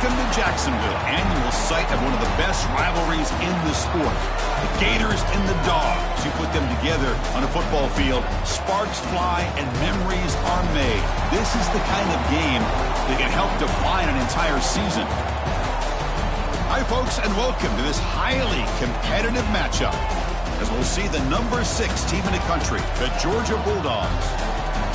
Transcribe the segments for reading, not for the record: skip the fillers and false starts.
Welcome to Jacksonville, annual site of one of the best rivalries in the sport. The Gators and the Dogs. You put them together on a football field, sparks fly and memories are made. This is the kind of game that can help define an entire season. Hi, folks, and welcome to this highly competitive matchup, as we'll see the number 6 team in the country, the Georgia Bulldogs,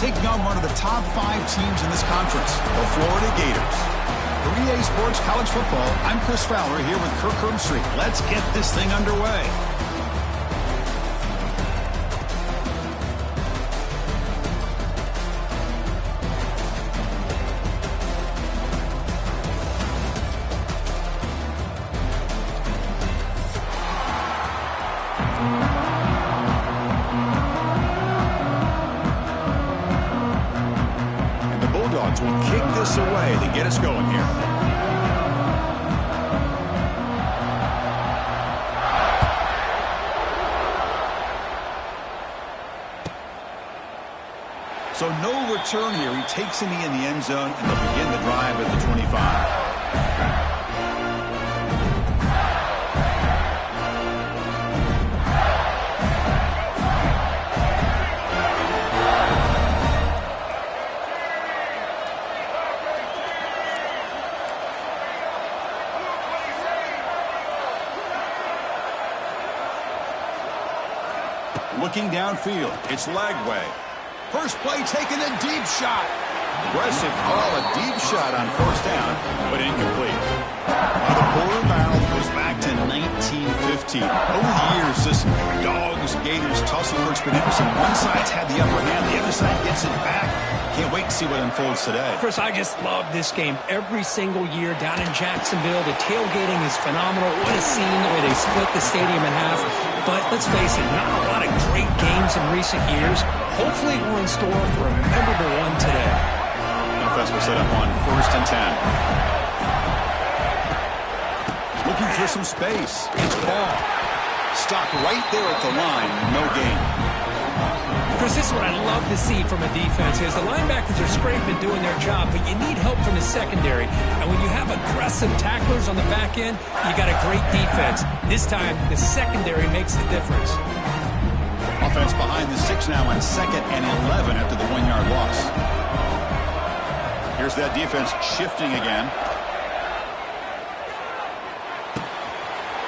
taking on one of the top 5 teams in this conference, the Florida Gators. For EA Sports College Football, I'm Chris Fowler here with Kirk Herbstreit. Let's get this thing underway. And the Bulldogs will kick this away to get us going here. So no return here. He takes it in the end zone, and they'll begin the drive at the 25. Looking downfield, it's Lagway. First play taking a deep shot. Aggressive call, a deep shot on first down, but incomplete. The quarter barrel goes back to 1915. Over the years, this Dogs-Gators tussle work's been interesting. One side's had the upper hand, the other side gets it back. Can't wait to see what unfolds today. Chris, I just love this game. Every single year down in Jacksonville, the tailgating is phenomenal. What a scene, the way they split the stadium in half. But let's face it, not a lot of great games in recent years. Hopefully we're in store for a memorable one today. Offense will set up on 1st and 10. Looking for some space. It's Ball. Stopped right there at the line. No gain. Chris, this is what I love to see from a defense is the linebackers are scraping doing their job, but you need help from the secondary. And when you have aggressive tacklers on the back end, you got a great defense. This time, the secondary makes the difference. Offense behind the 6 now on 2nd and 11 after the 1-yard loss. Here's that defense shifting again.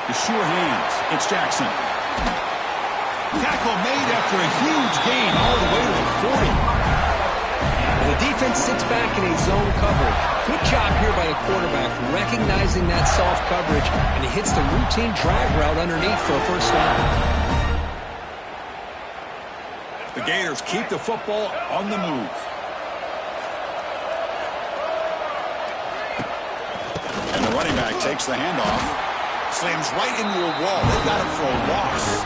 The sure hands. It's Jackson. Tackle made after a huge gain all the way to the 40. The defense sits back in a zone coverage. Good job here by the quarterback recognizing that soft coverage, and he hits the routine drag route underneath for a first down. The Gators keep the football on the move. And the running back takes the handoff. Slams right into a wall. They got it for a loss.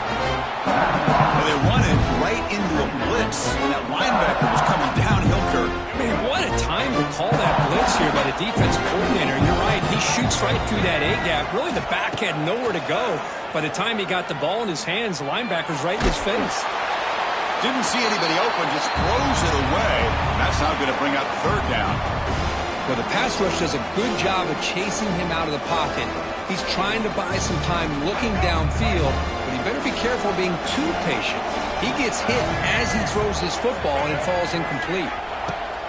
Well, they run it right into a blitz. And that linebacker was coming downhill, Kirk. Man, what a time to call that blitz here by the defense coordinator. You're right. He shoots right through that A-gap. Really, the back had nowhere to go. By the time he got the ball in his hands, the linebacker's right in his face. Didn't see anybody open, just throws it away. That's now going to bring up 3rd down. Well, the pass rush does a good job of chasing him out of the pocket. He's trying to buy some time looking downfield, but he better be careful being too patient. He gets hit as he throws his football, and it falls incomplete.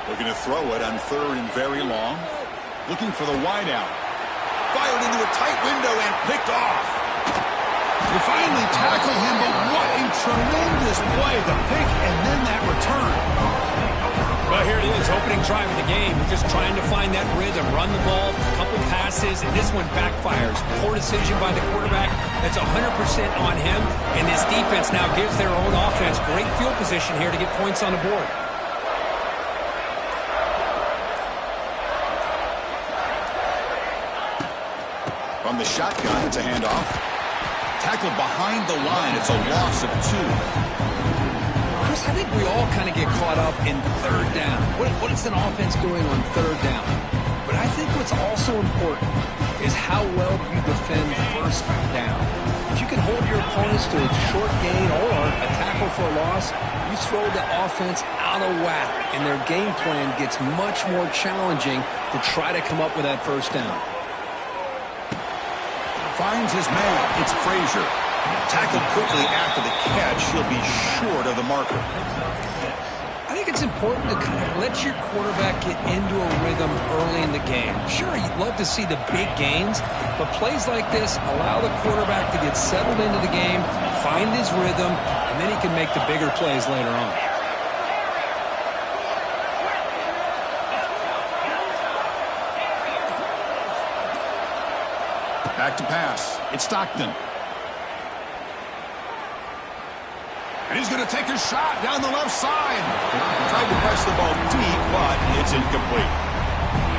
Looking to throw it on 3rd and very long. Looking for the wideout. Fired into a tight window and picked off. They finally tackle him, but what a tremendous play. The pick and then that return. Well, here it is, opening drive of the game. We're just trying to find that rhythm, run the ball, a couple passes, and this one backfires. Poor decision by the quarterback. That's 100% on him, and this defense now gives their own offense great field position here to get points on the board. From the shotgun, it's a handoff. Tackled behind the line. It's a loss of 2. Chris, I think we all kind of get caught up in 3rd down. What is an offense doing on 3rd down? But I think what's also important is how well you defend first down. If you can hold your opponents to a short gain or a tackle for a loss, you throw the offense out of whack, and their game plan gets much more challenging to try to come up with that first down. Finds his man. It's Frazier. Tackled quickly after the catch. He'll be short of the marker. I think it's important to kind of let your quarterback get into a rhythm early in the game. Sure, you'd love to see the big gains, but plays like this allow the quarterback to get settled into the game, find his rhythm, and then he can make the bigger plays later on. Back to pass. It's Stockton. And he's going to take a shot down the left side. Tried to press the ball deep, but it's incomplete.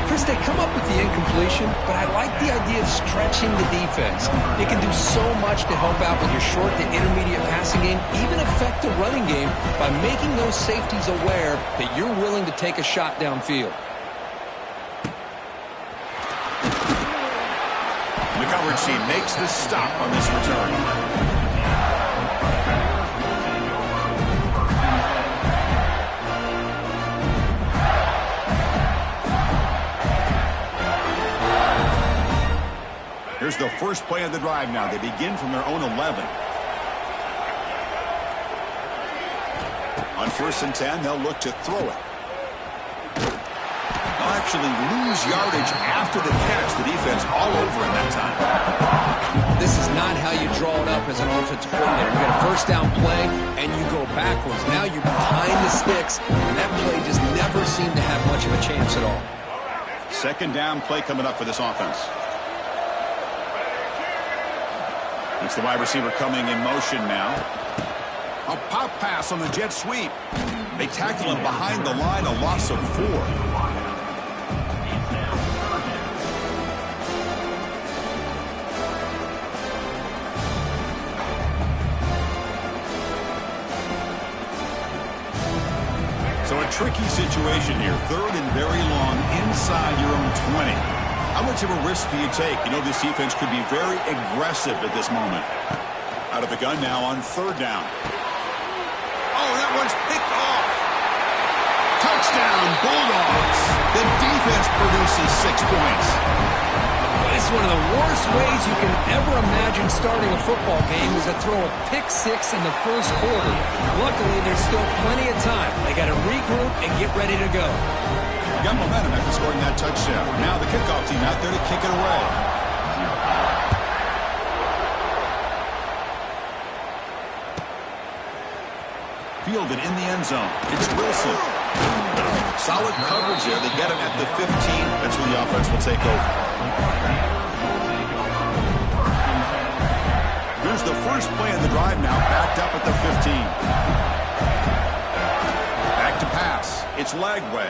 Chris, they come up with the incompletion, but I like the idea of stretching the defense. It can do so much to help out with your short to intermediate passing game, even affect the running game by making those safeties aware that you're willing to take a shot downfield. The coverage team makes the stop on this return. Here's the first play of the drive now. They begin from their own 11. On 1st and 10, they'll look to throw it. They'll actually lose yardage after the catch. The defense all over in that time. This is not how you draw it up as an offensive coordinator. You get a first down play, and you go backwards. Now you're behind the sticks, and that play just never seemed to have much of a chance at all. Second down play coming up for this offense. It's the wide receiver coming in motion now. A pop pass on the jet sweep. They tackle him behind the line, a loss of 4. So a tricky situation here. 3rd and very long inside your own 20. How much of a risk do you take? You know this defense could be very aggressive at this moment. Out of the gun now on 3rd down. Oh, that one's picked off. Touchdown, Bulldogs. The defense produces 6 points. It's one of the worst ways you can ever imagine starting a football game is to throw a pick 6 in the first quarter. Luckily, there's still plenty of time. They got to regroup and get ready to go. Got momentum after scoring that touchdown. Now the kickoff team out there to kick it away. Fielded in the end zone. It's Wilson. Solid coverage there. They get him at the 15. That's where the offense will take over. Here's the first play of the drive now, backed up at the 15. Back to pass. It's Lagway.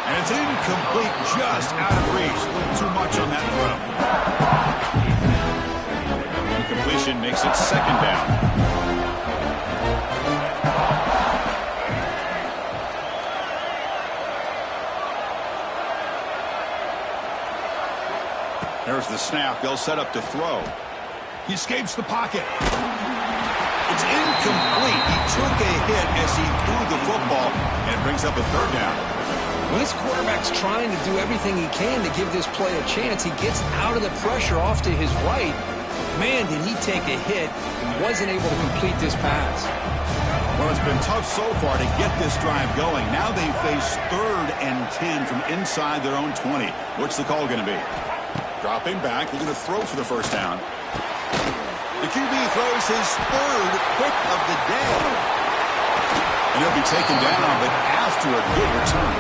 And it's incomplete, just out of reach. A little too much on that throw. Incompletion makes it 2nd down. There's the snap. They'll set up to throw. He escapes the pocket. It's incomplete. He took a hit as he threw the football and brings up a 3rd down. When this quarterback's trying to do everything he can to give this play a chance, he gets out of the pressure off to his right. Man, did he take a hit and wasn't able to complete this pass. Well, it's been tough so far to get this drive going. Now they face 3rd and 10 from inside their own 20. What's the call going to be? Dropping back, looking to throw for the first down. The QB throws his 3rd pick of the day. And he'll be taken down, but after a good return.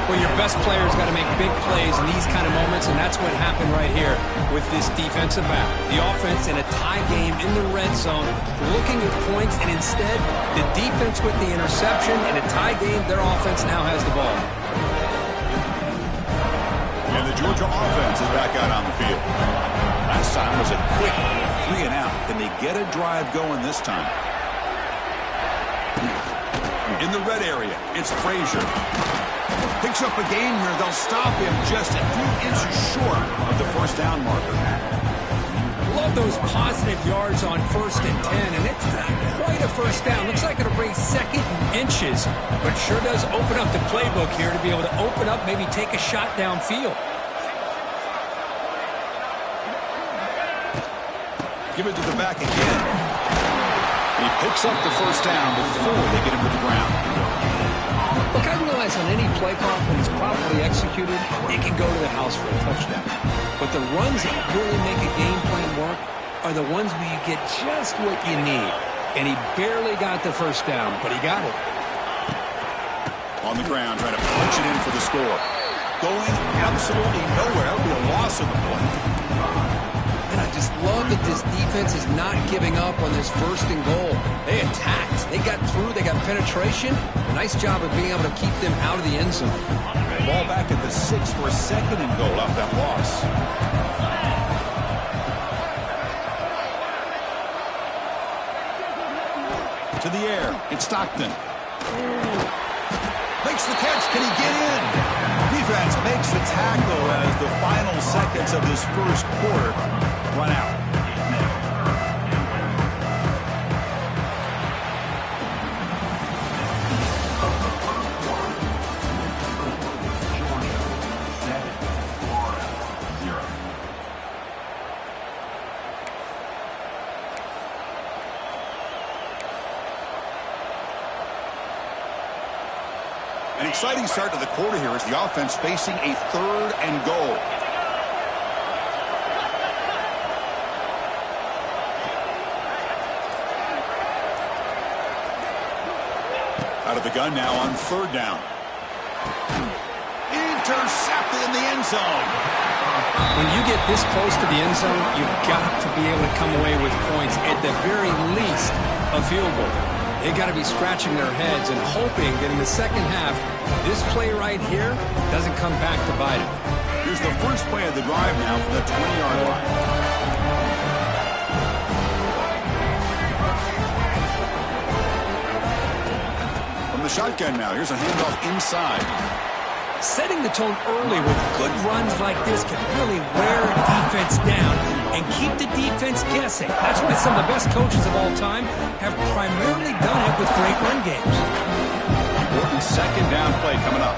Well, your best players got to make big plays in these kind of moments, and that's what happened right here with this defensive back. The offense in a tie game in the red zone, looking at points, and instead, the defense with the interception. In a tie game, their offense now has the ball. And the Georgia offense is back out on the field. Last time was a quick 3 and out. Can they get a drive going this time? In the red area, it's Frazier. Picks up a gain here. They'll stop him just a few inches short of the first down marker. Love those positive yards on 1st and 10, and it's not quite a first down. Looks like it'll bring 2nd and inches, but sure does open up the playbook here to be able to open up, maybe take a shot downfield. Give it to the back again. He picks up the first down before they get him to the ground. Look, I realize on any play call, when it's properly executed, it can go to the house for a touchdown. But the runs that really make a game plan work are the ones where you get just what you need. And he barely got the first down, but he got it. On the ground, trying to punch it in for the score. Going absolutely nowhere. That'll be a loss of the point. And I just love that this defense is not giving up on this 1st and goal. They attacked. They got through. They got penetration. Nice job of being able to keep them out of the end zone. Ball back at the 6 for a 2nd and goal off that loss. To the air. It's Stockton. Makes the catch. Can he get in? Defense makes the tackle as the final seconds of this first quarter run out. An exciting start to the quarter here as the offense facing a 3rd and goal. Out of the gun now on 3rd down. Intercepted in the end zone. When you get this close to the end zone, you've got to be able to come away with points, at the very least a field goal. They got to be scratching their heads and hoping that in the second half, this play right here doesn't come back to bite them. Here's the first play of the drive now from the 20-yard line. From the shotgun now, here's a handoff inside. Setting the tone early with good runs like this can really wear a defense down and keep the defense guessing. That's why some of the best coaches of all time have primarily done it with great run games. Important 2nd down play coming up.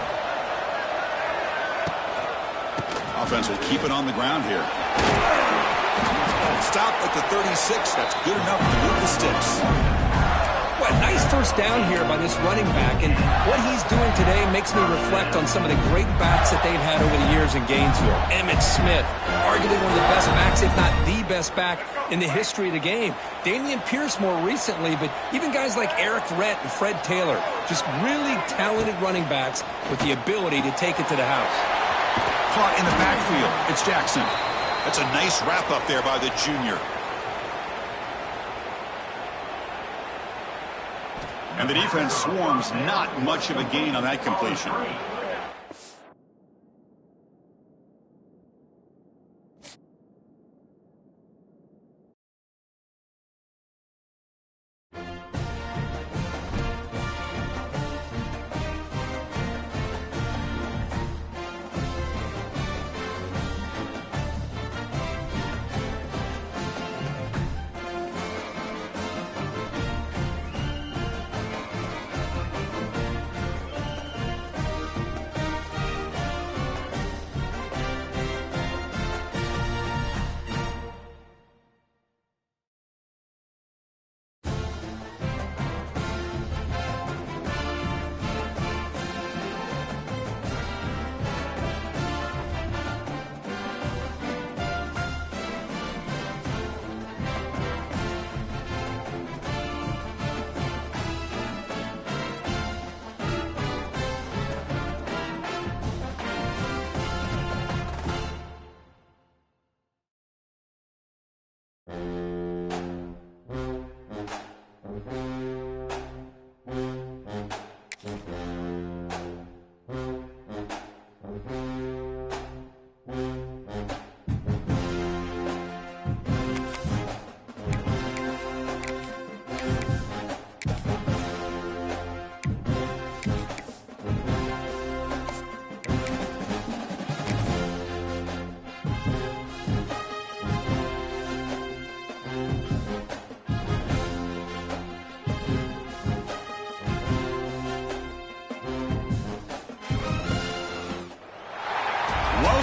Offense will keep it on the ground here. Stop at the 36. That's good enough to move the sticks. Well, nice first down here by this running back, and what he's doing today makes me reflect on some of the great backs that they've had over the years in Gainesville. Emmitt Smith, arguably one of the best backs, if not the best back in the history of the game. Damian Pierce more recently, but even guys like Eric Rett and Fred Taylor, just really talented running backs with the ability to take it to the house. Caught in the backfield. It's Jackson. That's a nice wrap up there by the junior. And the defense swarms, not much of a gain on that completion.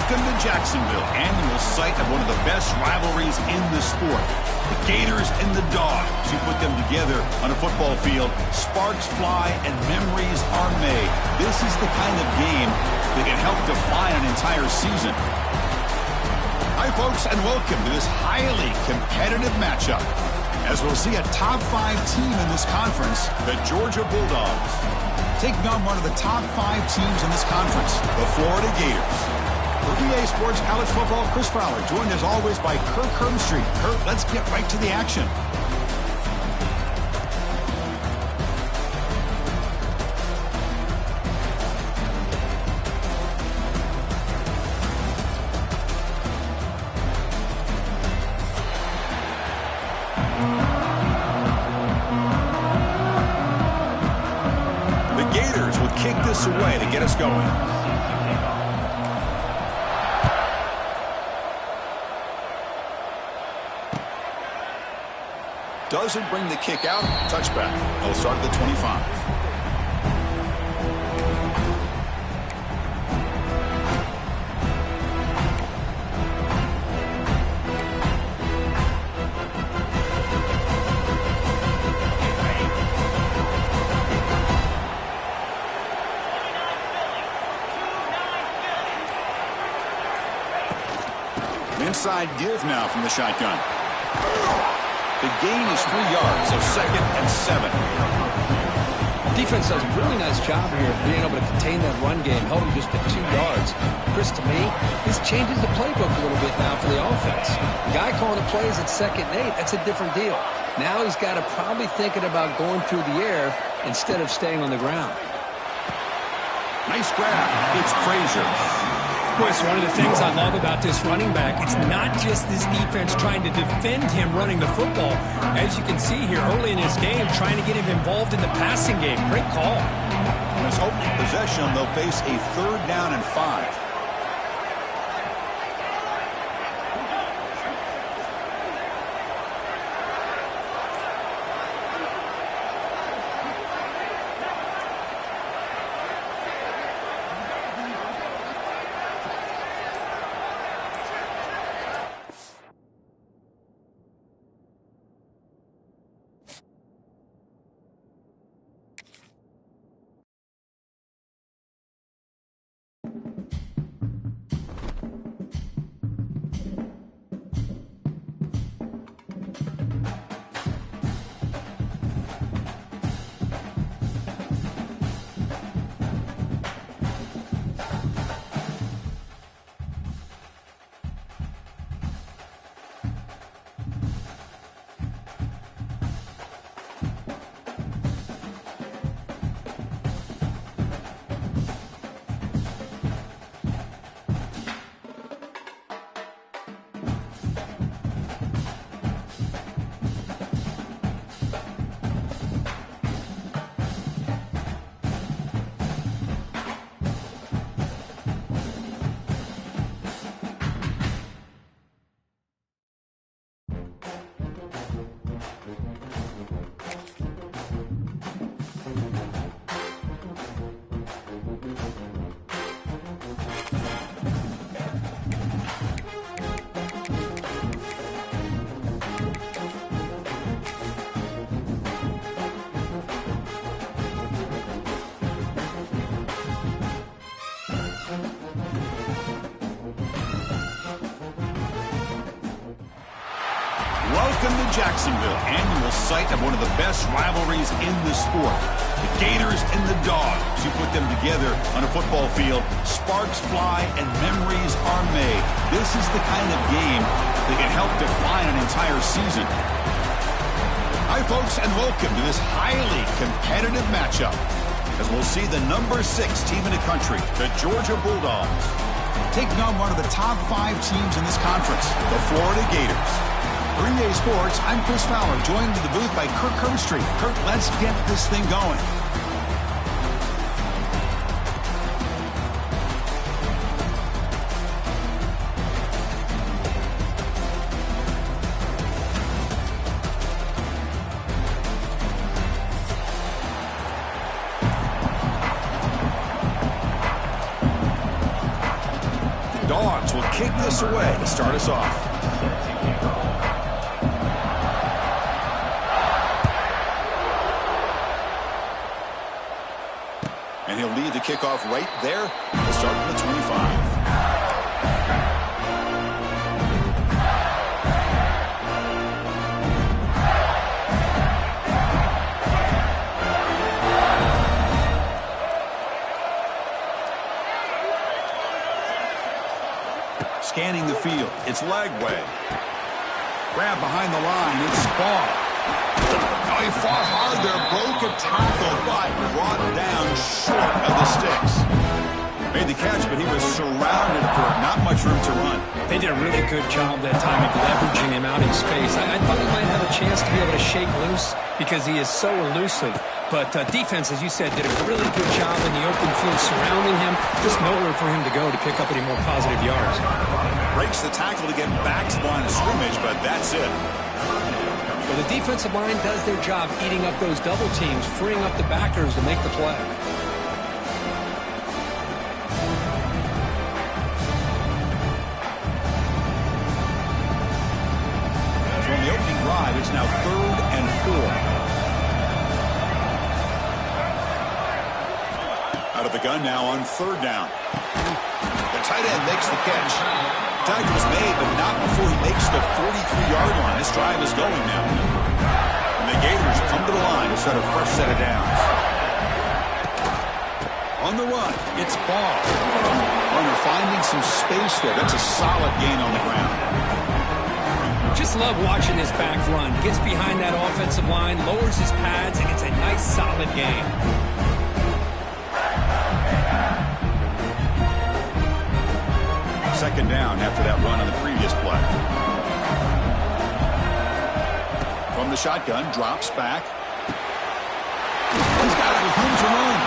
Welcome to Jacksonville, annual site of one of the best rivalries in the sport. The Gators and the Dogs. You put them together on a football field, sparks fly and memories are made. This is the kind of game that can help define an entire season. Hi, folks, and welcome to this highly competitive matchup, as we'll see a top 5 team in this conference, the Georgia Bulldogs, taking on one of the top 5 teams in this conference, the Florida Gators. For EA Sports College Football, Chris Fowler, joined as always by Kirk Hermstreet. Kirk, let's get right to the action. The Gators will kick this away to get us going. Doesn't bring the kick out. Touchback. They'll start at the 25. Inside give now from the shotgun. The gain is 3 yards, so 2nd and 7. Defense does a really nice job here of being able to contain that run game, held him just to 2 yards. Chris, to me, this changes the playbook a little bit now for the offense. The guy calling the plays at 2nd and 8, that's a different deal. Now he's got to probably thinking about going through the air instead of staying on the ground. Nice grab. It's Frazier. Boys, one of the things I love about this running back, it's not just this defense trying to defend him running the football. As you can see here early in this game, trying to get him involved in the passing game. Great call. In this opening possession, they'll face a 3rd down and 5. Welcome to Jacksonville, annual site of one of the best rivalries in the sport. The Gators and the Dogs. You put them together on a football field, sparks fly and memories are made. This is the kind of game that can help define an entire season. Hi, folks, and welcome to this highly competitive matchup, as we'll see the number 6 team in the country, the Georgia Bulldogs, taking on one of the top 5 teams in this conference, the Florida Gators. For EA Sports, I'm Chris Fowler, joined in the booth by Kirk Hermstreet. Kirk, let's get this thing going. Dogs will kick this away to start us off. And he'll lead the kickoff right there. We'll start from the 25. Scanning the field. It's Lagway. Grab behind the line. It's Spall. Oh, he fought hard there. Broke a tackle, but brought down short of the sticks. Made the catch, but he was surrounded for not much room to run. They did a really good job that time of leveraging him out in space. I thought he might have a chance to be able to shake loose because he is so elusive. But defense, as you said, did a really good job in the open field surrounding him. Just nowhere for him to go to pick up any more positive yards. Breaks the tackle to get back to the line of scrimmage, but that's it. Well, the defensive line does their job eating up those double teams, freeing up the backers to make the play. From the opening drive, it's now 3rd and 4. Out of the gun now on 3rd down. The tight end makes the catch. Tackle was made, but not before he makes the 43-yard line. This drive is going now. And the Gators come to the line to set a fresh set of downs. On the run, it's Ball. Runner finding some space there. That's a solid gain on the ground. Just love watching this back run. Gets behind that offensive line, lowers his pads, and it's a nice, solid gain. 2nd down after that run on the previous play. From the shotgun, drops back. He's got it with room to run.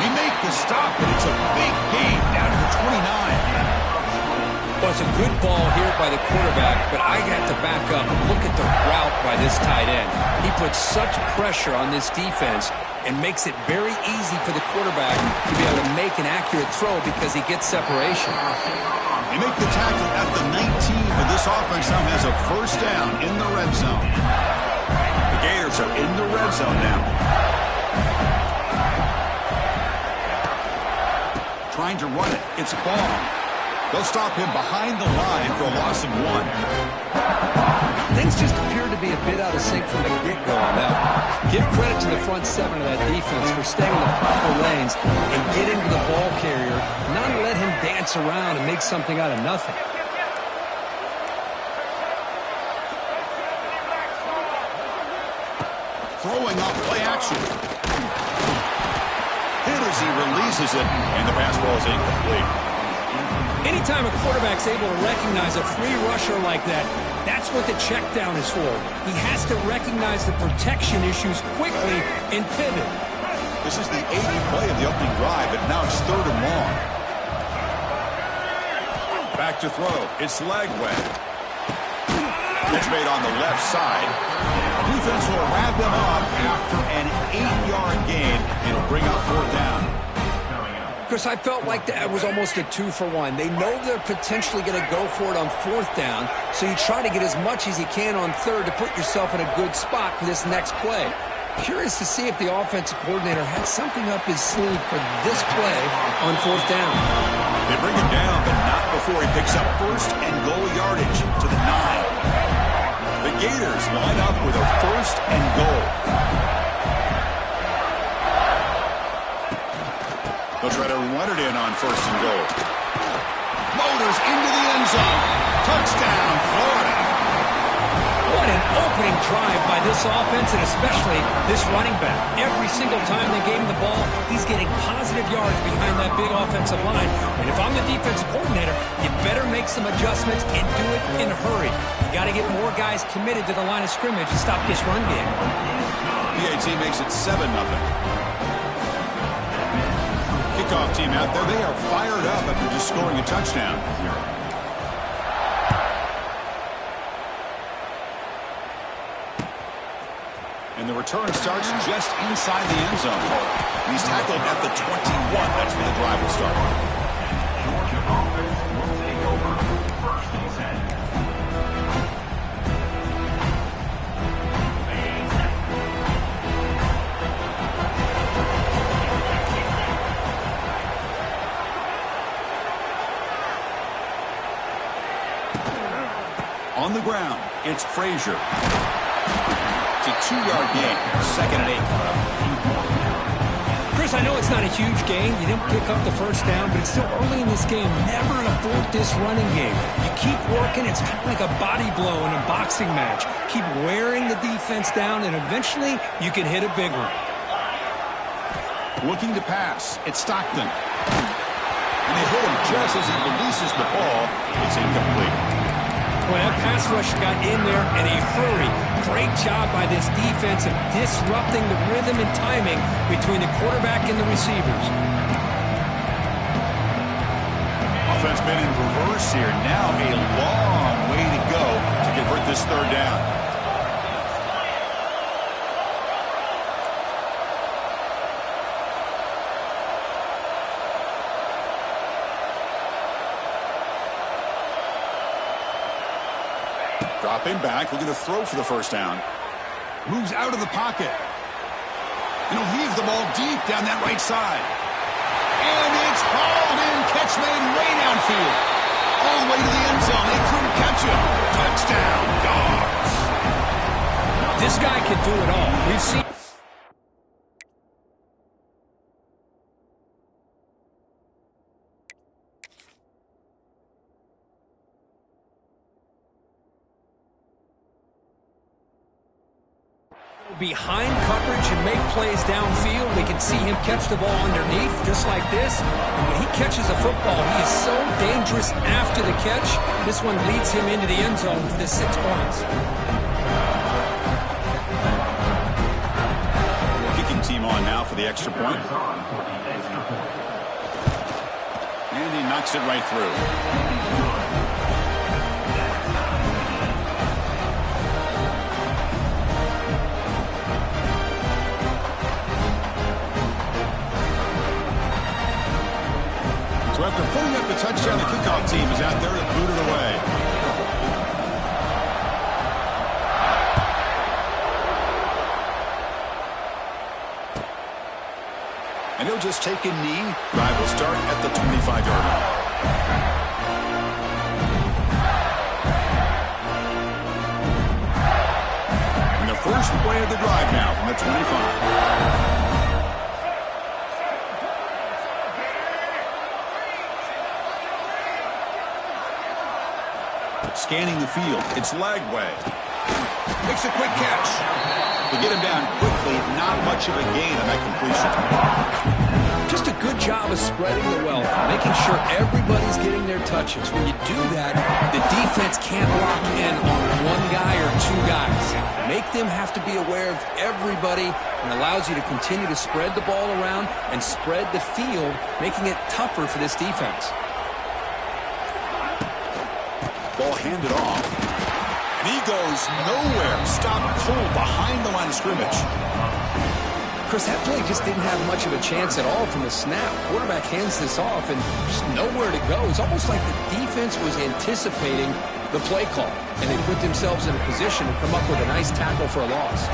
He made the stop, but it's a big gain down to the 29. Well, it's a good ball here by the quarterback, but I got to back up and look at the route by this tight end. He puts such pressure on this defense and makes it very easy for the quarterback to be able to make an accurate throw because he gets separation. They make the tackle at the 19, but this offense now has a 1st down in the red zone. The Gators are in the red zone now. Trying to run it. It's Ball. They'll stop him behind the line for a loss of 1. Things just appear to be a bit out of sync from the get-go on that. Give credit to the front 7 of that defense for staying in the proper lanes and getting to the ball carrier, not let him dance around and make something out of nothing. Throwing off play action. Hit as he releases it, and the pass ball is incomplete. Anytime a quarterback's able to recognize a free rusher like that, that's what the check down is for. He has to recognize the protection issues quickly and pivot. This is the 80th play of the opening drive, but now it's 3rd and long. Back to throw. It's Lagway. It's made on the left side. Defense will wrap him up after an 8-yard gain. It'll bring up 4th down. Chris, I felt like that was almost a 2-for-1. They know they're potentially going to go for it on 4th down, so you try to get as much as you can on 3rd to put yourself in a good spot for this next play. Curious to see if the offensive coordinator had something up his sleeve for this play on 4th down. They bring him down, but not before he picks up 1st and goal yardage to the 9. The Gators line up with a 1st and goal. They'll try to run it in on 1st and goal. Motors into the end zone. Touchdown, Florida. What an opening drive by this offense, and especially this running back. Every single time they gave him the ball, he's getting positive yards behind that big offensive line. And if I'm the defensive coordinator, you better make some adjustments and do it in a hurry. You got to get more guys committed to the line of scrimmage to stop this run game. PAT makes it 7-0. Kickoff team out there. They are fired up after just scoring a touchdown. And the return starts just inside the end zone. He's tackled at the 21. That's where the drive will start. On the ground, it's Frazier. It's a 2-yard gain. 2nd and 8 coming up. Chris, I know it's not a huge gain. You didn't pick up the first down, but it's still early in this game. Never abort this running game. You keep working. It's kind of like a body blow in a boxing match. Keep wearing the defense down, and eventually you can hit a big one. Looking to pass. It's Stockton. And they hit him just as he releases the ball. It's incomplete. Well, that pass rush got in there in a hurry. Great job by this defense of disrupting the rhythm and timing between the quarterback and the receivers. Offense been in reverse here. Now a long way to go to convert this 3rd down. Dropping back, looking to throw for the 1st down. Moves out of the pocket. And he'll heave the ball deep down that right side. And it's hauled in. Catch made way downfield. All the way to the end zone. They couldn't catch him. Touchdown, Dogs. This guy can do it all. We've seen... behind coverage and make plays downfield. We can see him catch the ball underneath just like this. And when he catches a football, he is so dangerous after the catch. This one leads him into the end zone for the 6 points. Kicking team on now for the extra point. And he knocks it right through. So after putting up the touchdown, the kickoff team is out there to boot it away. And he'll just take a knee. Drive will start at the 25-yard line. And the first play of the drive now from the 25. Scanning the field. It's Lagway. Makes a quick catch. To get him down quickly, not much of a gain on that completion. Just a good job of spreading the wealth, making sure everybody's getting their touches. When you do that, the defense can't lock in on one guy or 2 guys. Make them have to be aware of everybody, and allows you to continue to spread the ball around and spread the field, making it tougher for this defense. Ball handed off. And he goes nowhere. Stop cold behind the line of scrimmage. Chris, that play just didn't have much of a chance at all from the snap. Quarterback hands this off and just nowhere to go. It's almost like the defense was anticipating the play call, and they put themselves in a position to come up with a nice tackle for a loss.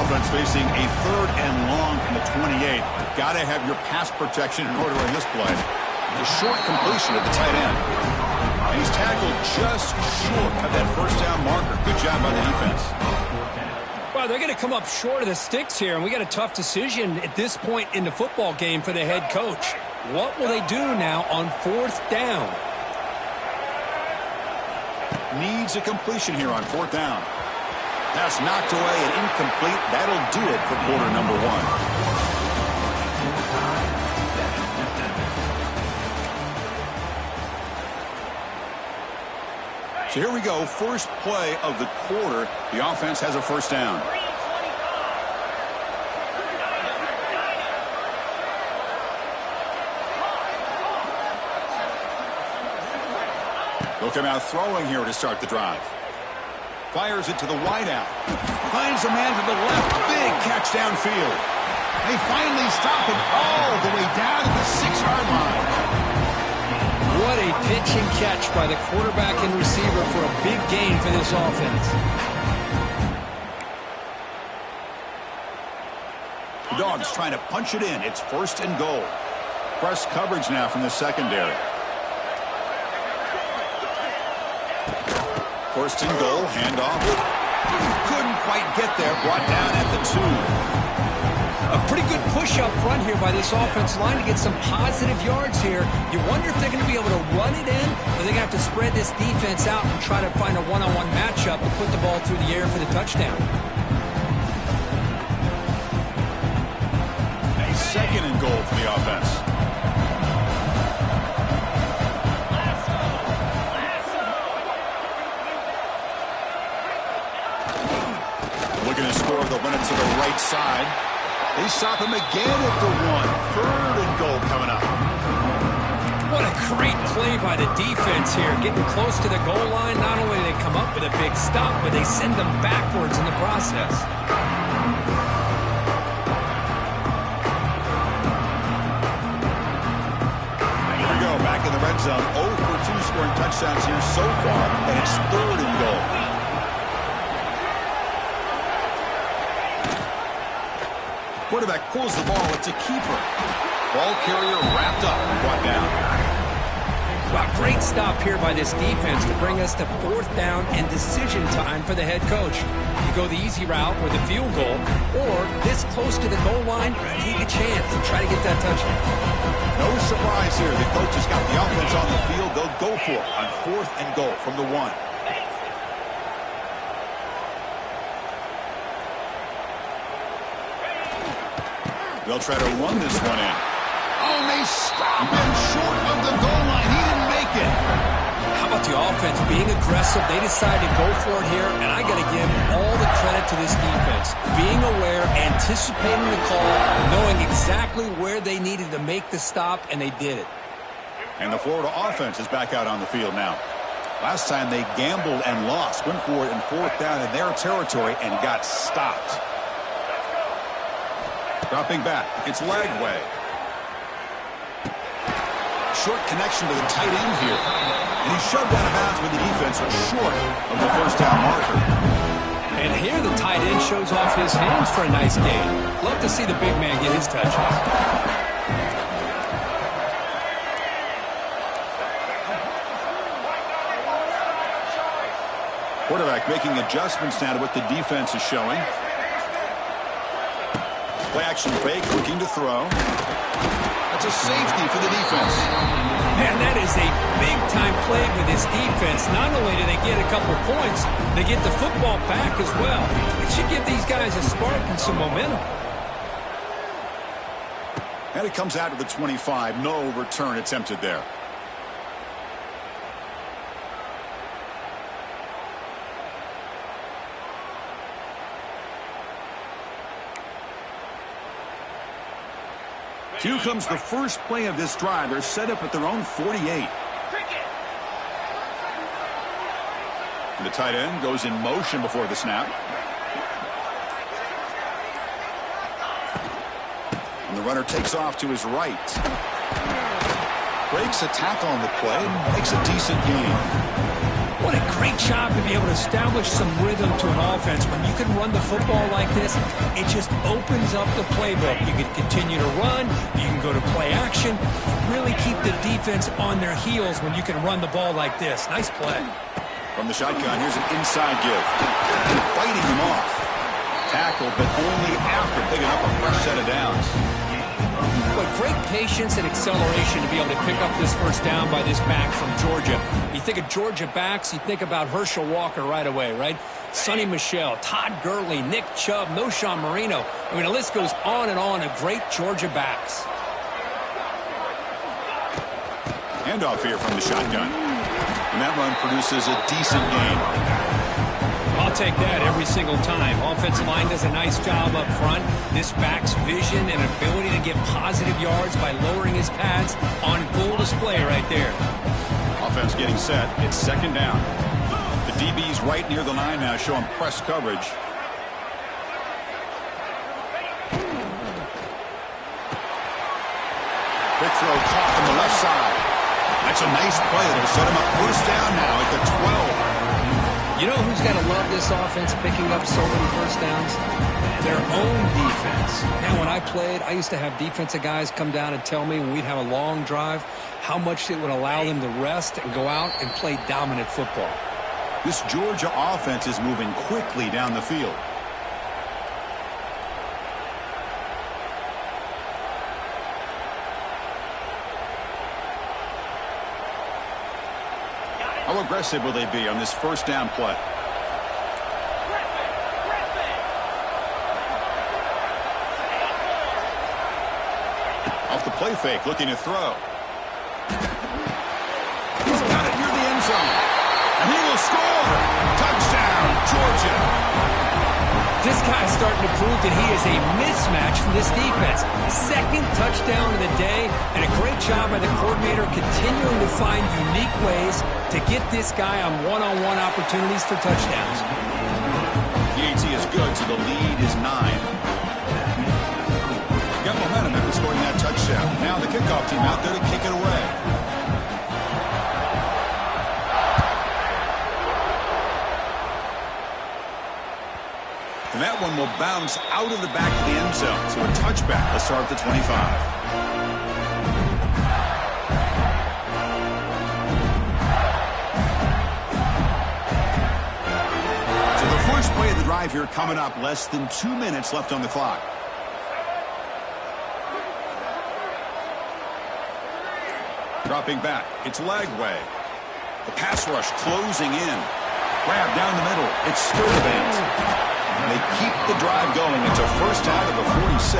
Offense facing a 3rd and long from the 28. Got to have your pass protection in order in this play. The short completion of the tight end. And he's tackled just short of that 1st down marker. Good job by the defense. Well, they're going to come up short of the sticks here, and we got a tough decision at this point in the football game for the head coach. What will they do now on 4th down? Needs a completion here on 4th down. Pass knocked away and incomplete. That'll do it for quarter number 1. So here we go, first play of the quarter. The offense has a 1st down. They'll come out throwing here to start the drive. Fires it to the wideout. Finds a man to the left. Big catch downfield. They finally stop him all the way down to the 6-yard line. What a pitch and catch by the quarterback and receiver for a big gain for this offense. The Dogs trying to punch it in. It's 1st and goal. Press coverage now from the secondary. First and goal, handoff. Couldn't quite get there, brought down at the 2. A pretty good push up front here by this offensive line to get some positive yards here. You wonder if they're going to be able to run it in, or they're going to have to spread this defense out and try to find a one-on-one matchup and put the ball through the air for the touchdown. A second and goal for the offense. Looking to score, they'll run it to the right side. They stop him again at the 1. Third and goal coming up. What a great play by the defense here. Getting close to the goal line, not only do they come up with a big stop, but they send them backwards in the process. Here we go, back in the red zone. 0 for 2 scoring touchdowns here so far, and it's third and goal. Quarterback pulls the ball. It's a keeper. Ball carrier wrapped up and brought down. Well, great stop here by this defense to bring us to 4th down and decision time for the head coach. You go the easy route with a field goal, or this close to the goal line, take a chance and try to get that touchdown. No surprise here. The coach has got the offense on the field. They'll go for it on 4th and goal from the 1. They'll try to run this one in. Oh, and they stop him short of the goal line. He didn't make it. How about the offense being aggressive? They decided to go for it here, and I got to give all the credit to this defense. Being aware, anticipating the call, knowing exactly where they needed to make the stop, and they did it. And the Florida offense is back out on the field now. Last time they gambled and lost, went for it in 4th down in their territory and got stopped. Dropping back, it's Lagway. Short connection to the tight end here. And he's shoved out of bounds when the defense was short of the first down marker. And here the tight end shows off his hands for a nice gain. Love to see the big man get his touches. Quarterback making adjustments now to what the defense is showing. Play action fake, looking to throw. That's a safety for the defense. Man, that is a big-time play with this defense. Not only do they get a couple points, they get the football back as well. It should give these guys a spark and some momentum. And it comes out to the 25. No return attempted there. Here comes the first play of this drive. They're set up at their own 48. And the tight end goes in motion before the snap. And the runner takes off to his right. Breaks a tackle on the play and makes a decent gain. What a great job to be able to establish some rhythm to an offense. When you can run the football like this, it just opens up the playbook. You can continue to run. You can go to play action. Really keep the defense on their heels when you can run the ball like this. Nice play. From the shotgun, here's an inside give. Fighting him off. Tackled, but only after picking up a fresh set of downs. But great patience and acceleration to be able to pick up this first down by this back from Georgia. You think of Georgia backs, you think about Herschel Walker right away, right? Sonny Michel, Todd Gurley, Nick Chubb, Noshawn Marino. I mean, the list goes on and on of great Georgia backs. Handoff here from the shotgun. And that run produces a decent gain. I'll take that every single time. Offensive line does a nice job up front. This back's vision and ability to get positive yards by lowering his pads on full display right there. Offense getting set. It's 2nd down. The DB's right near the line now, showing press coverage. Quick throw caught from the left side. That's a nice play. That'll set him up first down now at the 12. You know who's got to love this offense picking up so many first downs? Their own defense. Now, when I played, I used to have defensive guys come down and tell me when we'd have a long drive how much it would allow them to rest and go out and play dominant football. This Georgia offense is moving quickly down the field. How aggressive will they be on this first down play? Off the play fake, looking to throw. He's got it near the end zone. And he will score. Touchdown, Georgia. This guy's starting to prove that he is a mismatch for this defense. Second touchdown of the day, and a great job by the coordinator continuing to find unique ways to get this guy on one-on-one opportunities for touchdowns. Eazy is good, so the lead is 9. Got momentum after scoring that touchdown. Now the kickoff team out there to kick it away. And that one will bounce out of the back of the end zone. So a touchback. Let's start at the 25. So the first play of the drive here coming up. Less than 2 minutes left on the clock. Dropping back. It's Lagway. The pass rush closing in. Grab down the middle. It's Sturdivant. They keep the drive going. It's a first out of the 46.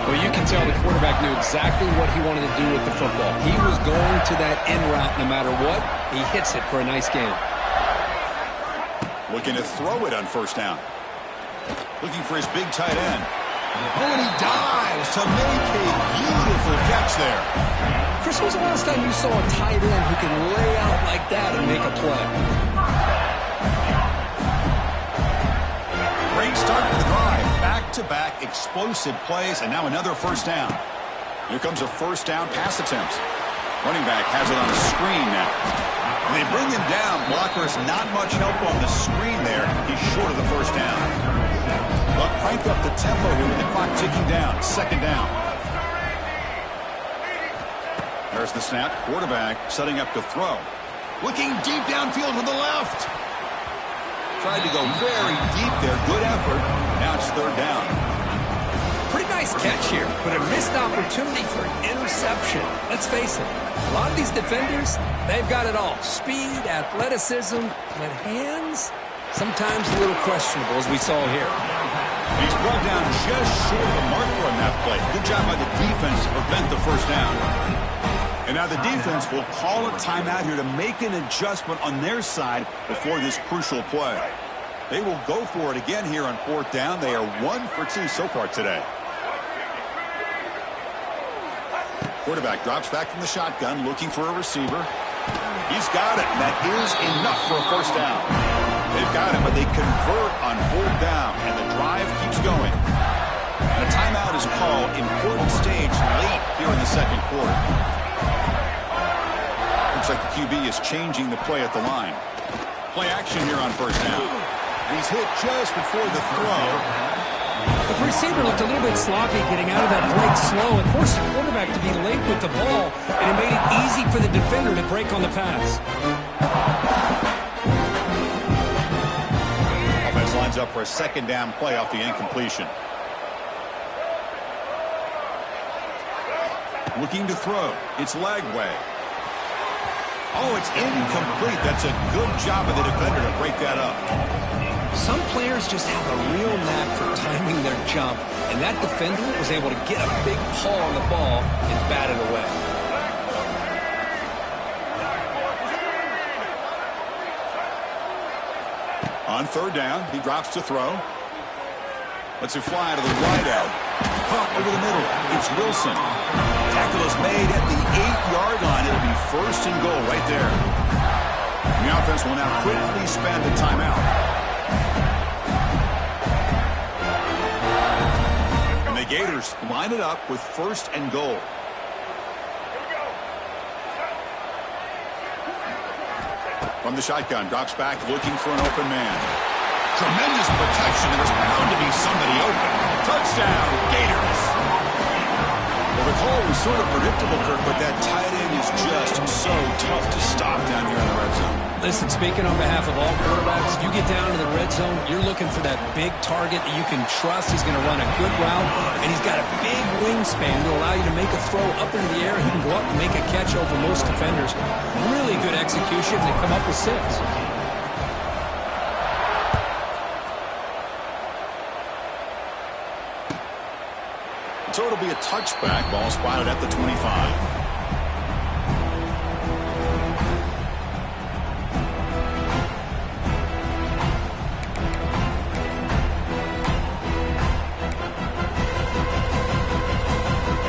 Well, you can tell the quarterback knew exactly what he wanted to do with the football. He was going to that in route no matter what. He hits it for a nice gain. Looking to throw it on first down. Looking for his big tight end. Oh, and he dives to make a beautiful catch there. Chris, when was the last time you saw a tight end who can lay out like that and make a play? Great start to the drive. Back-to-back explosive plays, and now another first down. Here comes a first down pass attempt. Running back has it on a screen now. And they bring him down. Blockers not much help on the screen there. He's short of the first down. But crank up the tempo here with the clock ticking down. Second down. There's the snap. Quarterback setting up to throw. Looking deep downfield to the left. Tried to go very deep there. Good effort. Now it's third down. Pretty nice catch here, but a missed opportunity for an interception. Let's face it, a lot of these defenders, they've got it all. Speed, athleticism, but hands, sometimes a little questionable, as we saw here. He's brought down just short of the marker on that play. Good job by the defense to prevent the first down. And now the defense will call a timeout here to make an adjustment on their side before this crucial play. They will go for it again here on fourth down. They are 1 for 2 so far today. Quarterback drops back from the shotgun, looking for a receiver. He's got it, and that is enough for a first down. They've got it, but they convert on fourth down, and the drive keeps going. And a timeout is called. Important stage late here in the second quarter. Looks like the QB is changing the play at the line. Play action here on first down. He's hit just before the throw. The receiver looked a little bit sloppy getting out of that break slow and forced the quarterback to be late with the ball, and it made it easy for the defender to break on the pass. Offense lines up for a second down play off the incompletion. Looking to throw. It's Lagway. Oh, it's incomplete. That's a good job of the defender to break that up. Some players just have a real knack for timing their jump, and that defender was able to get a big paw on the ball and bat it away. On third down, he drops to throw. Lets it fly to the wide out. Pump over the middle. It's Wilson. Tackle is made at the 8-yard line. It'll be first and goal right there. The offense will now quickly spend a timeout. And the Gators line it up with first and goal. From the shotgun, drops back looking for an open man. Tremendous protection, and there's bound to be somebody open. Touchdown, Gators. Well, the Oh, sort of predictable, Kirk, but that tight end is just so tough to stop down here in the red zone. Listen, speaking on behalf of all quarterbacks, you get down to the red zone, you're looking for that big target that you can trust. He's going to run a good route, and he's got a big wingspan to allow you to make a throw up into the air. He can go up and make a catch over most defenders. Really good execution. They come up with 6. So it'll be a touchback. Ball spotted at the 25.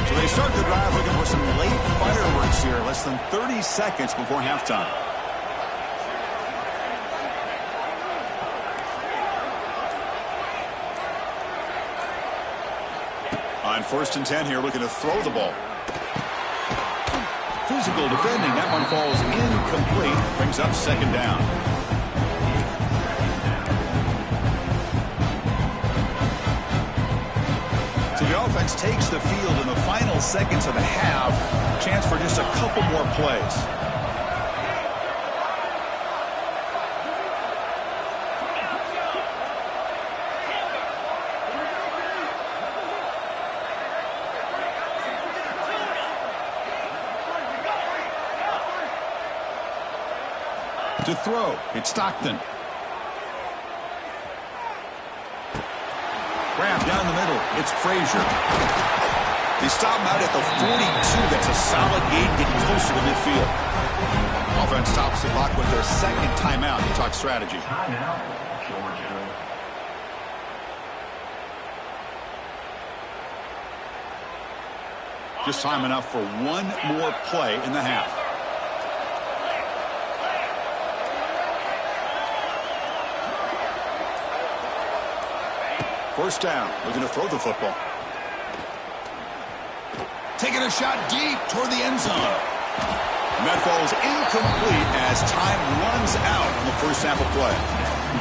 So they start the drive looking for some late fireworks here. Less than 30 seconds before halftime. On 1st and 10 here, looking to throw the ball. Physical defending. That one falls incomplete. Brings up 2nd down. So the offense takes the field in the final seconds of the half. Chance for just a couple more plays. To throw, it's Stockton. Grab down the middle, it's Frazier. They stop him out at the 42. That's a solid gain, getting closer to midfield. Offense stops the clock with their 2nd timeout to talk strategy. Just time enough for one more play in the half. First down, looking to throw the football. Taking a shot deep toward the end zone. And that falls incomplete as time runs out on the first half of play.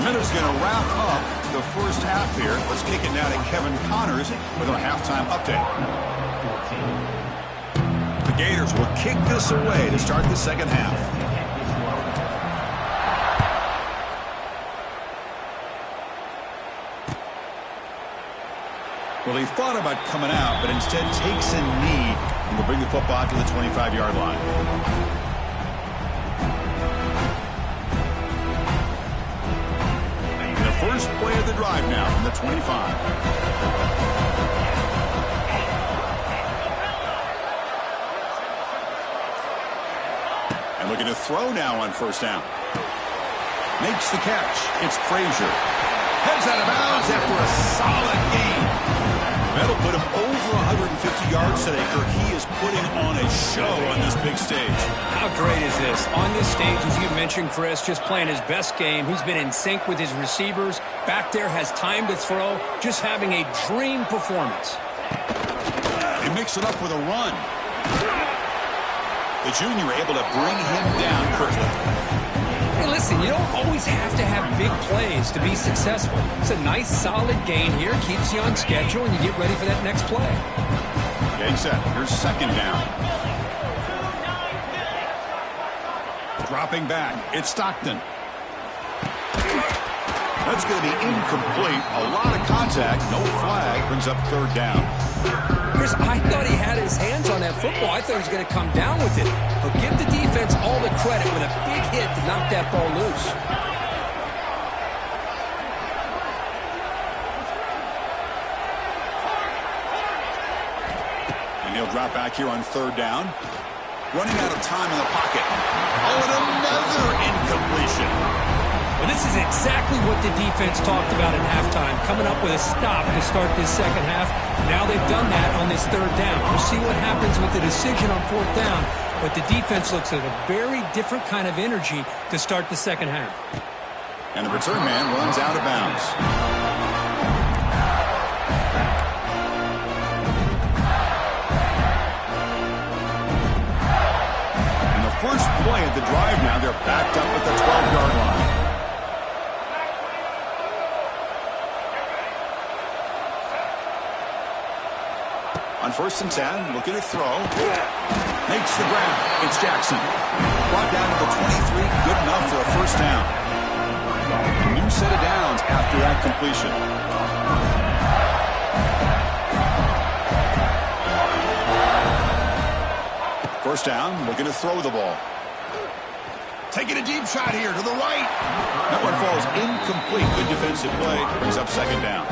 Minutes going to wrap up the first half here. Let's kick it now to Kevin Connors with our halftime update. The Gators will kick this away to start the second half. Well, he thought about coming out, but instead takes a knee and will bring the football to the 25-yard line. And the first play of the drive now from the 25. And looking to throw now on 1st down. Makes the catch. It's Frazier. Heads out of bounds after a solid gain. That'll put him over 150 yards today, Kirk. He is putting on a show on this big stage. How great is this? On this stage, as you mentioned, Chris, just playing his best game. He's been in sync with his receivers. Back there, has time to throw. Just having a dream performance. They mix it up with a run. The junior able to bring him down quickly. Hey, listen, you don't always have to have big plays to be successful. It's a nice, solid gain here. Keeps you on schedule, and you get ready for that next play. Getting set. Here's 2nd down. Dropping back. It's Stockton. That's going to be incomplete. A lot of contact. No flag. Brings up 3rd down. Chris, I thought he had his hands on that football. I thought he was going to come down with it. But give the defense all the credit with a big hit to knock that ball loose. And he'll drop back here on 3rd down. Running out of time in the pocket. Oh, and another incompletion. Well, this is exactly what the defense talked about at halftime, coming up with a stop to start this second half. Now they've done that on this 3rd down. We'll see what happens with the decision on 4th down, but the defense looks at a very different kind of energy to start the second half. And the return man runs out of bounds. And the first play of the drive now, they're backed up at the 12-yard line. On first and 10, looking to throw. Makes the grab. It's Jackson. Brought down to the 23, good enough for a first down. A new set of downs after that completion. First down, looking to throw the ball. Taking a deep shot here to the right. That one falls incomplete. Good defensive play. Brings up second down.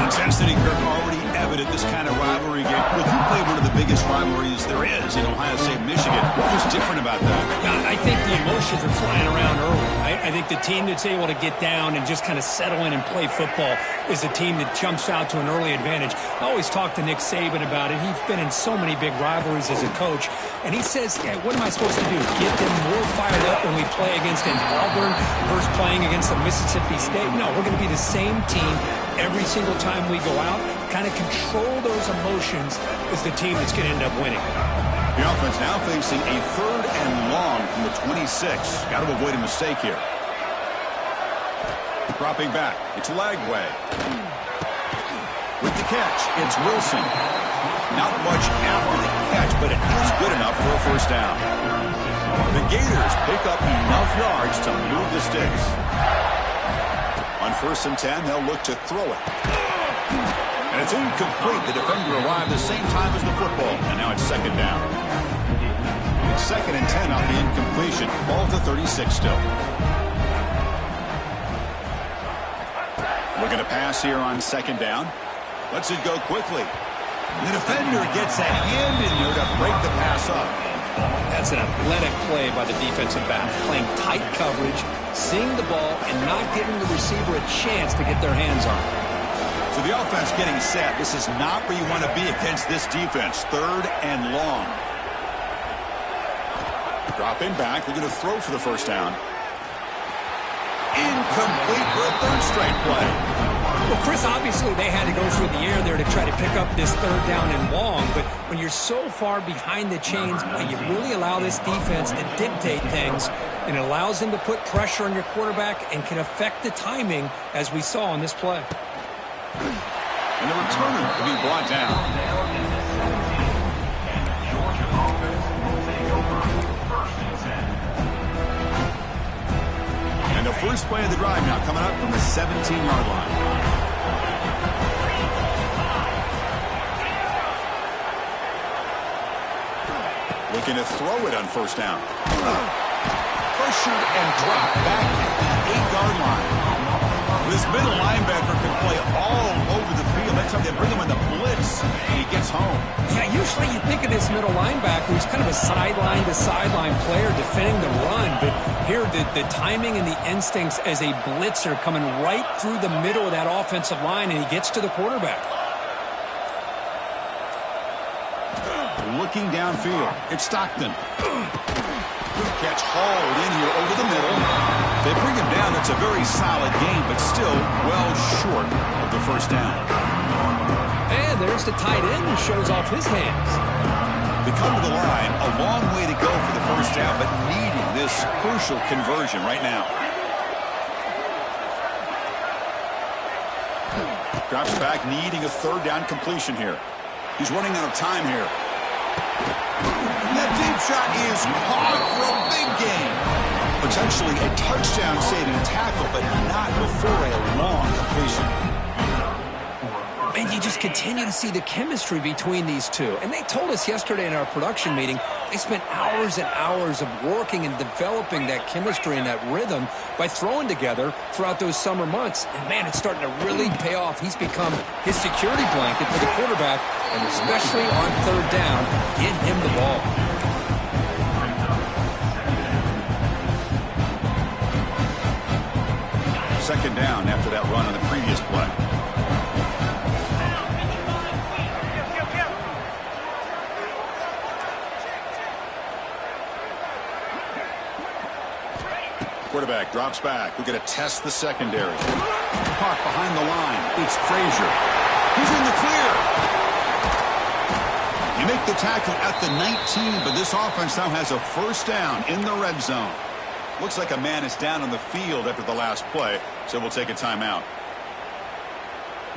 Intensity, Kirk, already evident this kind of rivalry game. Look, you played one of the biggest rivalries there is in Ohio State, Michigan. What was different about that? I think the emotions are flying around early. I think the team that's able to get down and just kind of settle in and play football is the team that jumps out to an early advantage. I always talk to Nick Saban about it. He's been in so many big rivalries as a coach. And he says, yeah, what am I supposed to do? Get them more fired up when we play against an Auburn versus playing against a Mississippi State? No, we're going to be the same team every single time we go out. Kind of control those emotions is the team that's going to end up winning. The offense now facing a third and long from the 26. Got to avoid a mistake here. Dropping back. It's Lagway. With the catch, it's Wilson. Not much after the catch, but it is good enough for a first down. The Gators pick up enough yards to move the sticks. On first and 10, they'll look to throw it. And it's incomplete. The defender arrived the same time as the football, and now it's second down. It's second and 10 on the incompletion. Ball to 36 still. Looking to pass here on second down. Lets it go quickly. The defender gets a hand in there to break the pass up. That's an athletic play by the defensive back, playing tight coverage, seeing the ball, and not giving the receiver a chance to get their hands on it. So the offense getting set. This is not where you want to be against this defense. Third and long. Dropping back. We're going to throw for the first down. Incomplete for a third straight play. Well, Chris, obviously they had to go through the air there to try to pick up this third down and long, but when you're so far behind the chains, you really allow this defense to dictate things, and it allows them to put pressure on your quarterback and can affect the timing, as we saw on this play. And the returner will be brought down. And the first play of the drive now coming up from the 17-yard line. Looking to throw it on first down. Pressured and dropped back at the 8-yard line. This middle linebacker can play all over the field. That's how they bring him in the blitz, and he gets home. Yeah, usually you think of this middle linebacker who's kind of a sideline-to-sideline player defending the run, but here the timing and the instincts as a blitzer coming right through the middle of that offensive line, and he gets to the quarterback. Looking downfield, it's Stockton. Good catch hauled in here over the middle. They bring him down. It's a very solid game, but still well short of the first down. And there's the tight end who shows off his hands. They come to the line, a long way to go for the first down, but needing this crucial conversion right now. Drops back, needing a third down completion here. He's running out of time here. That deep shot is caught for a big gain. Potentially a touchdown-saving tackle, but not before a long completion. And you just continue to see the chemistry between these two. And they told us yesterday in our production meeting, they spent hours and hours of working and developing that chemistry and that rhythm by throwing together throughout those summer months. And, man, it's starting to really pay off. He's become his security blanket for the quarterback, and especially on third down, get him the ball. Second down after that run on the previous play. Quarterback drops back. We're going to test the secondary. Caught behind the line. It's Frazier. He's in the clear. You make the tackle at the 19, but this offense now has a first down in the red zone. Looks like a man is down on the field after the last play, so we'll take a timeout.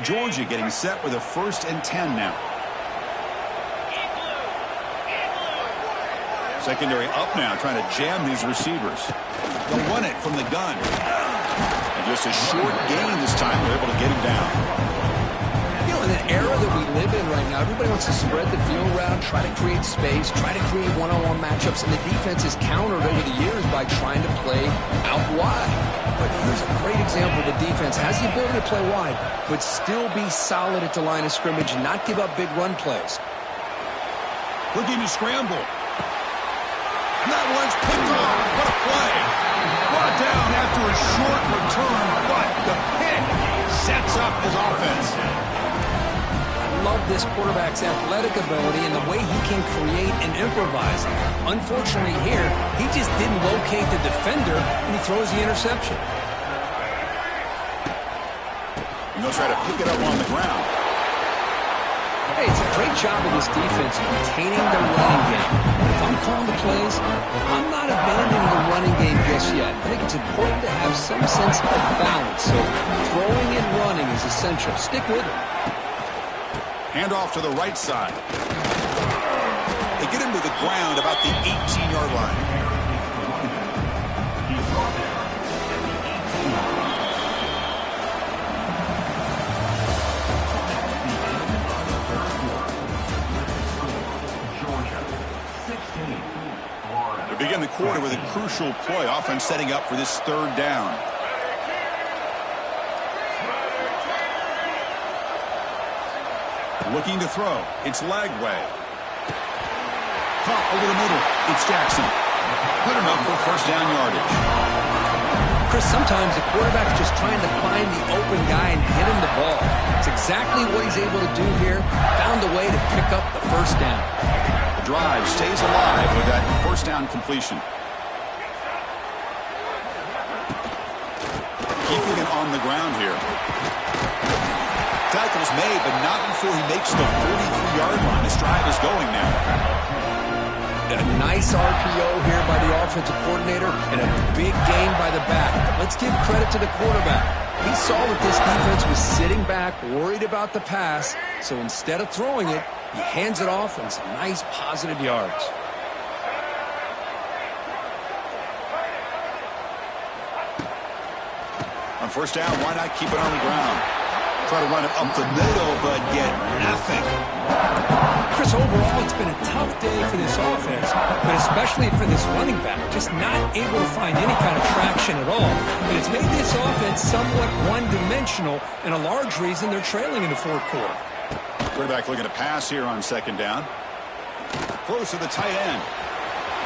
Georgia getting set with a 1st and 10 now. Secondary up now, trying to jam these receivers. They'll run it from the gun. And just a short gain this time. They're able to get him down. You know, in the era that we live in right now, everybody wants to spread the field around, try to create space, try to create one-on-one matchups, and the defense is countered over the years by trying to play out wide. But here's a great example. The defense has the ability to play wide, but still be solid at the line of scrimmage and not give up big run plays. Looking to scramble. And that one's picked off. What a play. Brought down after a short return, but the pick sets up his offense. I love this quarterback's athletic ability and the way he can create and improvise. Unfortunately here, he just didn't locate the defender, and he throws the interception. And they'll try to pick it up on the ground. Hey, it's a great job of this defense containing the running game. But if I'm calling the plays, I'm not abandoning the running game just yet. I think it's important to have some sense of balance. So throwing and running is essential. Stick with it. Hand off to the right side. They get him to the ground about the 18-yard line. They begin the quarter with a crucial play. Offense setting up for this third down. Looking to throw. It's Lagway. Caught over the middle. It's Jackson. Good enough for first down yardage. Chris, sometimes the quarterback's just trying to find the open guy and hit him the ball. It's exactly what he's able to do here. Found a way to pick up the first down. The drive stays alive with that first down completion. Keeping it on the ground here. Tackle's made, but not before he makes the 43-yard line. This drive is going now. A nice RPO here by the offensive coordinator and a big gain by the back. Let's give credit to the quarterback. He saw that this defense was sitting back, worried about the pass, so instead of throwing it, he hands it off and some nice positive yards. On first down, why not keep it on the ground? Try to run it up the middle, but get nothing. Chris, overall, it's been a tough day for this offense, but especially for this running back, just not able to find any kind of traction at all. And it's made this offense somewhat one-dimensional, and a large reason they're trailing in the fourth quarter. Quarterback looking to pass here on second down. Close to the tight end.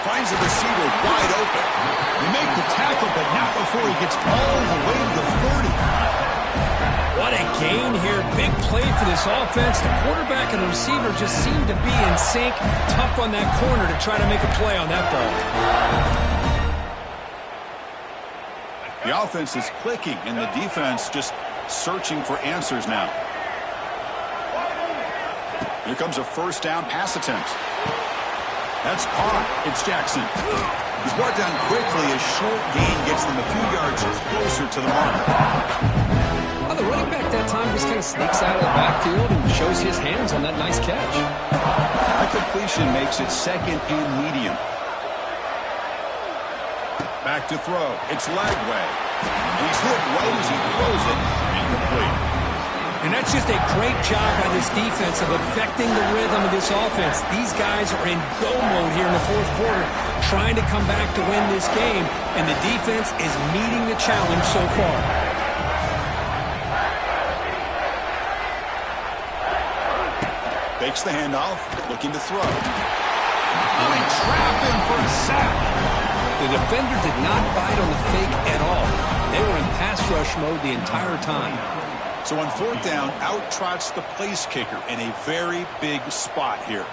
Finds the receiver wide open. They make the tackle, but not before he gets all the way to the 40. What a gain here. Big play for this offense. The quarterback and the receiver just seem to be in sync. Tough on that corner to try to make a play on that ball. The offense is clicking, and the defense just searching for answers now. Here comes a first down pass attempt. That's caught. It's Jackson. He's brought down quickly. A short gain gets them a few yards closer to the mark. Well, the running back that time just kind of sneaks out of the backfield and shows his hands on that nice catch. That completion makes it second and medium. Back to throw. It's Lagway. And he's hit right as he throws it. Incomplete. And that's just a great job by this defense of affecting the rhythm of this offense. These guys are in go mode here in the fourth quarter, trying to come back to win this game, and the defense is meeting the challenge so far. Fakes the handoff, looking to throw. Oh, he trapped him for a sack. The defender did not bite on the fake at all. They were in pass rush mode the entire time. So on fourth down, out trots the place kicker in a very big spot here.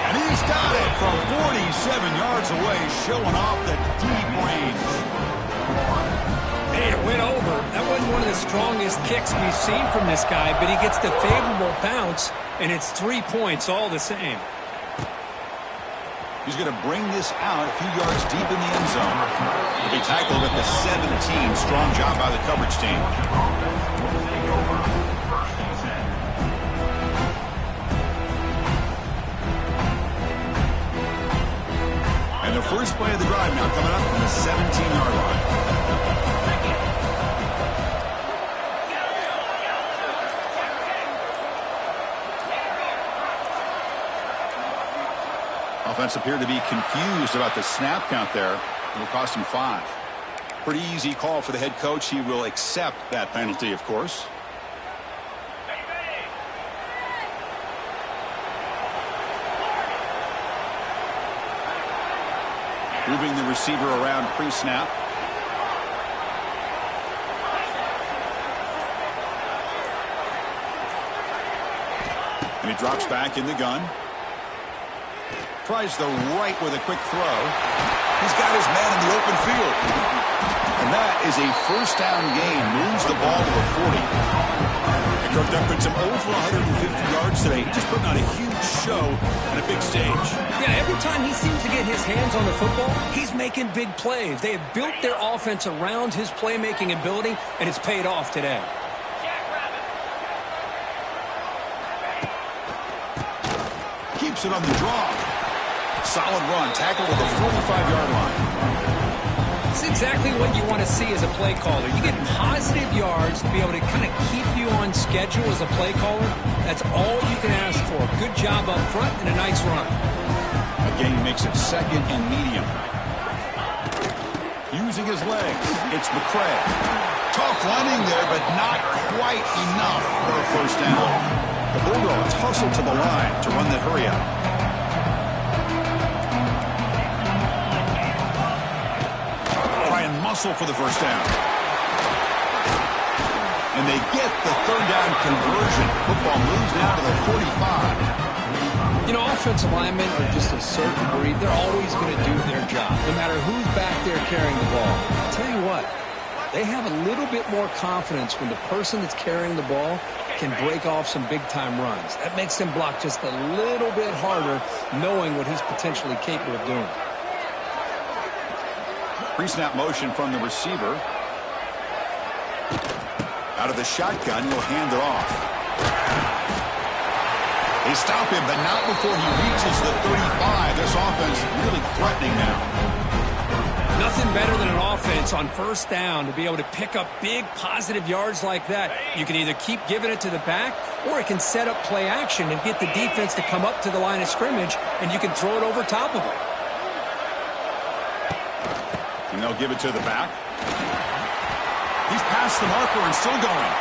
And he's got it from 47 yards away, showing off the deep range. Hey, it went over. That wasn't one of the strongest kicks we've seen from this guy, but he gets the favorable bounce, and it's 3 points all the same. He's going to bring this out a few yards deep in the end zone. He'll be tackled at the 17. Strong job by the coverage team. Offense appeared to be confused about the snap count there. It will cost him 5. Pretty easy call for the head coach. He will accept that penalty, of course. Moving the receiver around pre-snap. And he drops back in the gun. Tries the right with a quick throw. He's got his man in the open field. And that is a first down gain. Moves the ball to the 40. And Kirk Duckman's over 150 yards today. He's just putting on a huge show on a big stage. Yeah, every time he seems to get his hands on the football, he's making big plays. They have built their offense around his playmaking ability, and it's paid off today. Keeps it on the draw. Solid run. Tackle to the 45-yard line. It's exactly what you want to see as a play caller. You get positive yards to be able to kind of keep you on schedule as a play caller. That's all you can ask for. Good job up front and a nice run. Again, makes it second and medium. Using his legs, it's McCray. Tough running there, but not quite enough for a first down. The Bulldogs hustle to the line to run that hurry out. For the first down. And they get the third down conversion. Football moves now to the 45. You know, offensive linemen are just a certain breed. They're always going to do their job, no matter who's back there carrying the ball. I'll tell you what, they have a little bit more confidence when the person that's carrying the ball can break off some big-time runs. That makes them block just a little bit harder, knowing what he's potentially capable of doing. Pre-snap motion from the receiver. Out of the shotgun, he'll hand it off. They stop him, but not before he reaches the 35. This offense really threatening now. Nothing better than an offense on first down to be able to pick up big positive yards like that. You can either keep giving it to the back, or it can set up play action and get the defense to come up to the line of scrimmage, and you can throw it over top of them. And they'll give it to the back. He's past the marker and still going.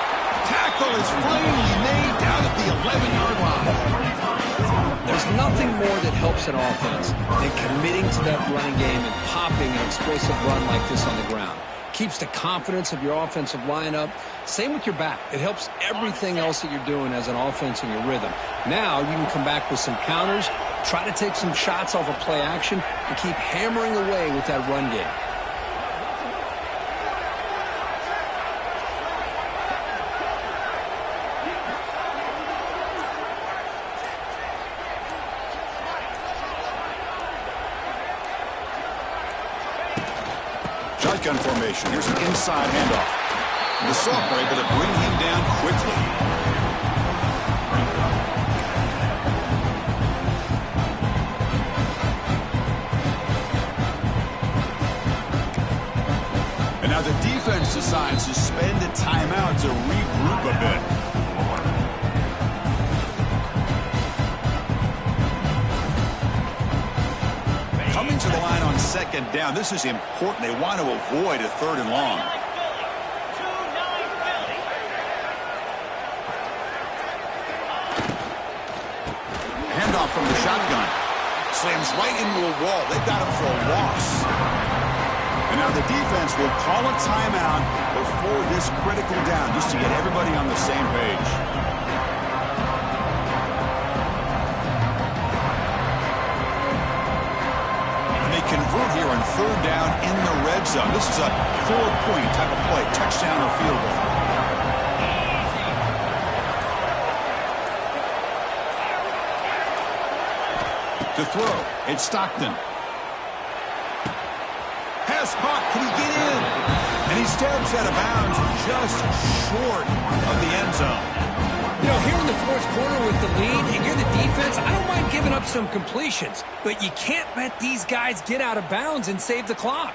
Tackle is finally made down at the 11-yard line. There's nothing more that helps an offense than committing to that running game and popping an explosive run like this on the ground. Keeps the confidence of your offensive line up. Same with your back. It helps everything else that you're doing as an offense in your rhythm. Now you can come back with some counters, try to take some shots off of play action, and keep hammering away with that run game. Shotgun formation. Here's an inside handoff. The Soft are able to bring him down quickly. And now the defense decides to spend a timeout to regroup a bit. Coming to the line on second down. This is important. They want to avoid a third and long. Handoff from the shotgun. Slams right into a wall. They've got him for a loss. And now the defense will call a timeout before this critical down, just to get everybody on the same page. Convert here on third down in the red zone. This is a 4-point type of play, touchdown or field goal. To throw, it's Stockton. Pass caught, can he get in? And he steps out of bounds just short of the end zone. You know, here in the fourth quarter with the lead, and you're the defense, I don't mind giving up some completions, but you can't let these guys get out of bounds and save the clock.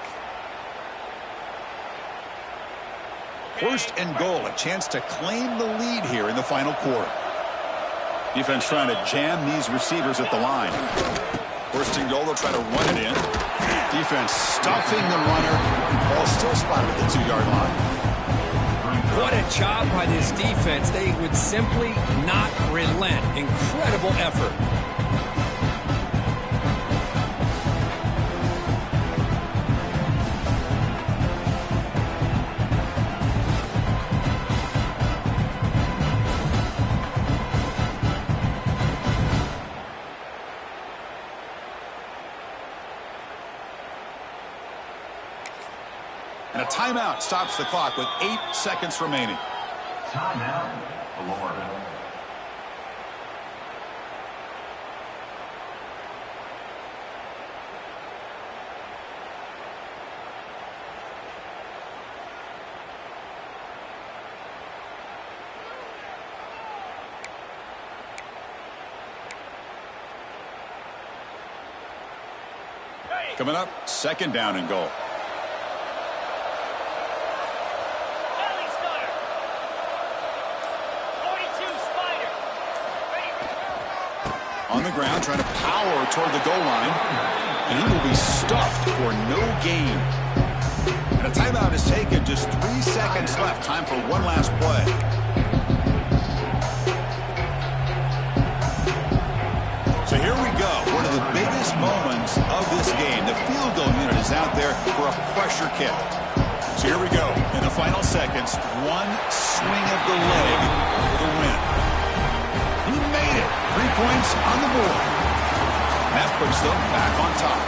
First and goal, a chance to claim the lead here in the final quarter. Defense trying to jam these receivers at the line. First and goal, they'll try to run it in. Defense stuffing the runner. Ball still spotted at the 2-yard line. What a job by this defense. They would simply not relent. Incredible effort. And a timeout stops the clock with 8 seconds remaining. Timeout, Florida. Coming up, second down and goal. On the ground, trying to power toward the goal line. And he will be stuffed for no gain. And a timeout is taken. Just 3 seconds left. Time for one last play. So here we go. One of the biggest moments of this game. The field goal unit is out there for a pressure kick. So here we go. In the final seconds, one swing of the leg for the win. He made it. 3 points on the board. That puts them back on top.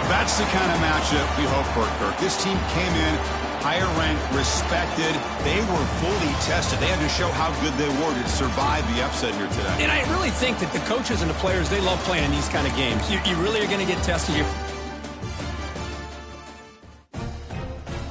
That's the kind of matchup we hope for, Kirk. This team came in higher ranked, respected. They were fully tested. They had to show how good they were to survive the upset here today. And I really think that the coaches and the players, they love playing in these kind of games. You really are going to get tested here.